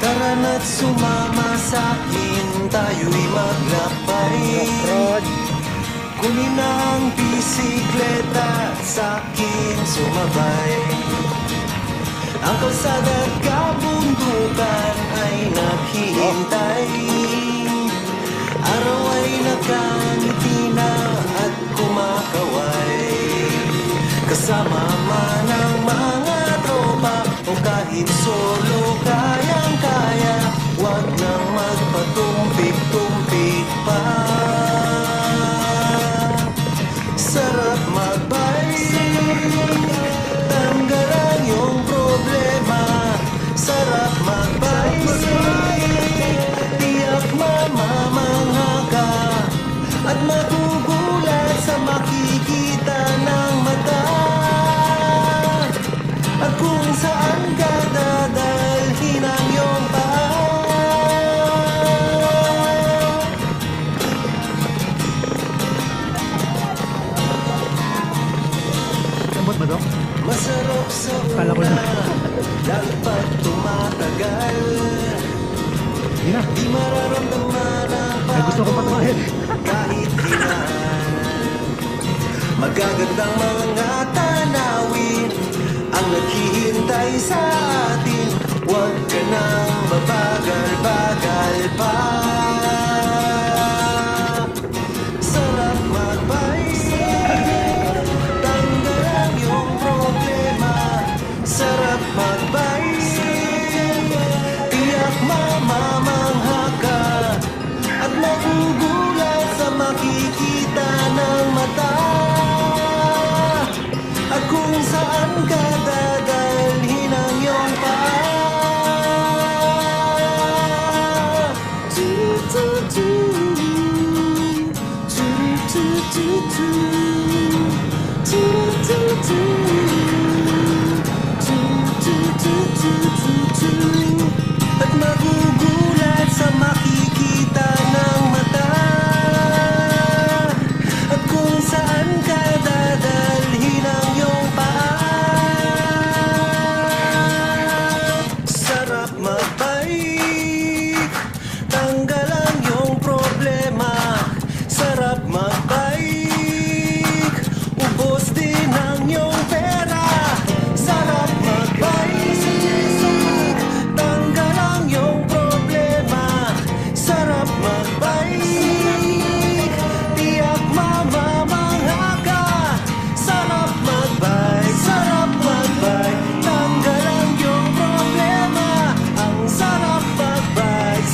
Tara na't sumama sa'kin, tayo'y maglakbay. Kunin na ang bisikleta at sa'kin sumabay. Ang kalsada at kabundukan ay naghihintay. Araw ay nakangiti na at kumakaway. Kasama man ang mga tropa o kahit solo kayang-kaya. Huwag nang magpatumpik-tumpik pa. Sarap magbike, tanggalan yung problema. Sarap magbike, tiyak mamamangha ka at magugulat sa makikita ng mata. At kung saan ka dadalhin ang iyong paa. Lambot ba to? Masarap sa una, lalo pag tumatagal. Hindi na. Di mararamdaman ang Ay, gusto ko patumahin. kahit hinaan. Magagandang mga tanawin ang naghihintay sa atin. Huwag ka nang mabagal-bagal pa. Sarap magbike, tanggalan yung problema. Sarap magbike, tiyak mamamangha ka at magugulat sa makikita ng mata. At kung saan ka dadalhin ang iyong paa. At magugulat sa makikita ng mata. At kung saan ka dadalhin ang iyong paa. Sarap magbike, tanggalan yung problema. Sarap magbike, ubos din ang iyong pera. Sarap magbike, tanggalan yung problema. Sarap magbike, tiyak mamamangha ka. Sarap magbike, tanggalan yung problema. Ang sarap magbike,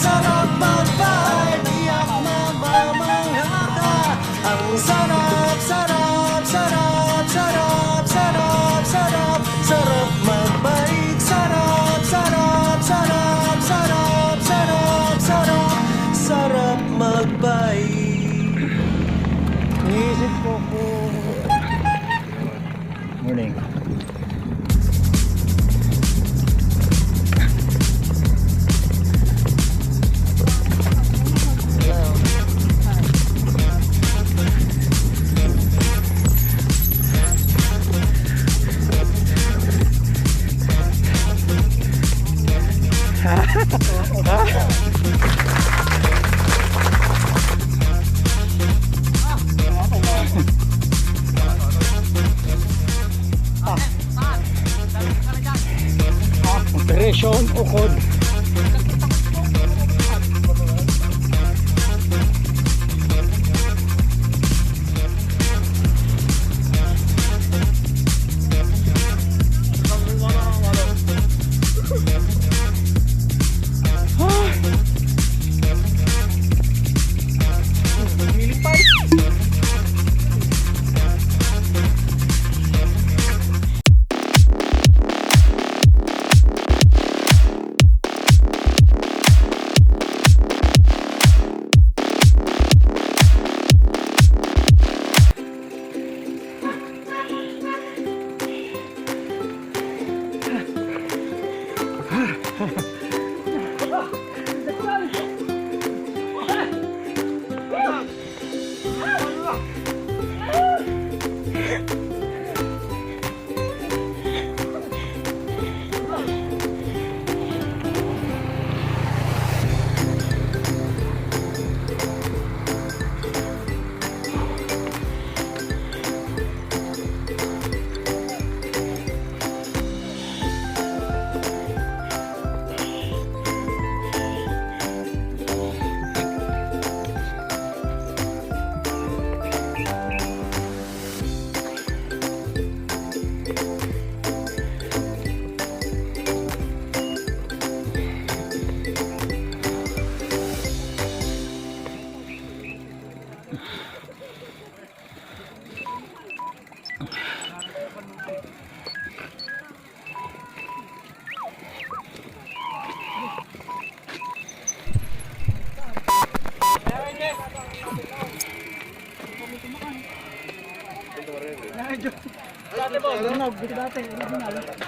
tiyak mamamangha ka. Ang sarap, sarap, sarap, sarap, sarap, sarap, sarap magbike. Sarap, sarap, sarap, sarap, sarap, sarap, sarap magbike. Iisip ko kung... Morning. Operasyon Ukod.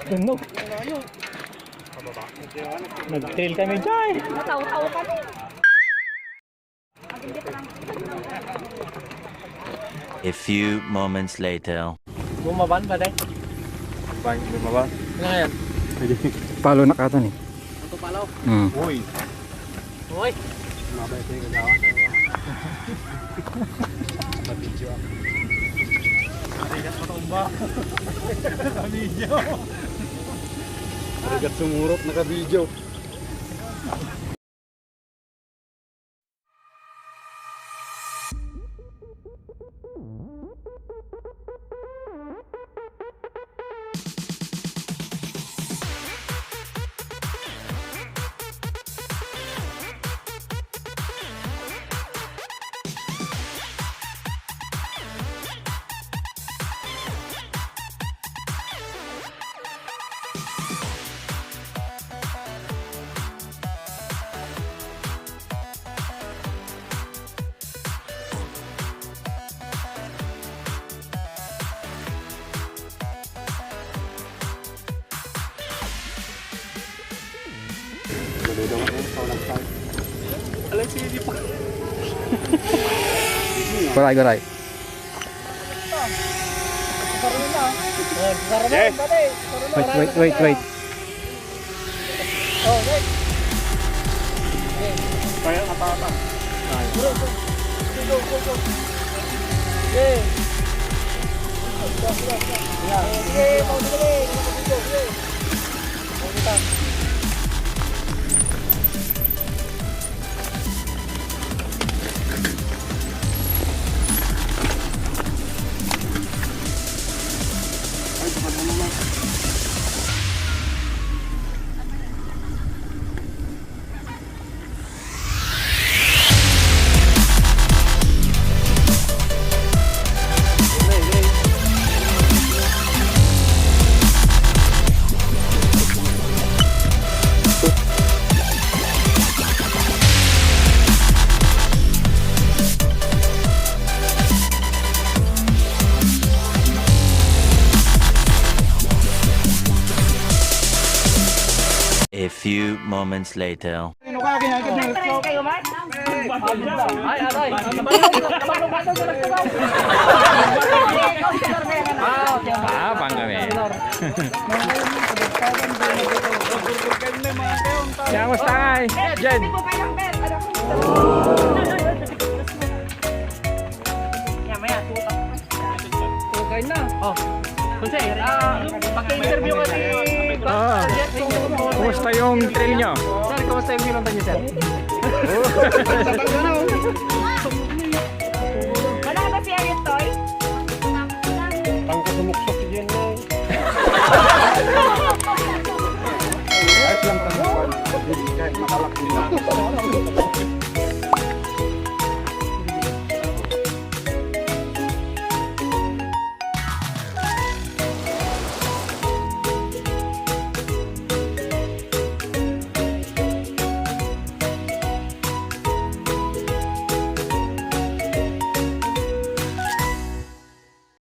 Tunog. Nag-trail kami dyan. Nataw-taw kami. A few moments later. Bumaban ba dahil? Bumaban? Ano nga yan? Palo na kata ni. Ito palaw? Uy. Uy! Mabay ko yung kagawa sa Mabidyo ako. Marigat patumba. Naka-video. Marigat sumurot, naka-video. Alam si hindi pa. Goray. Wait. Kaya apa-apa. A few moments later. Kayo, Mark? Ay, aray. Panggabi. Kamusta kay? Jen. Hindi po kayang bet. Maya. Okay na. Oh. Kunse, pag-interview ka ni... Kumusta yung trail nyo? Sir, kumusta yung minunta niyo, sir? Wala ka ba siya yung toy? Pangkasumuksok yan na. Ayos lang tanong. Kahit makalak din.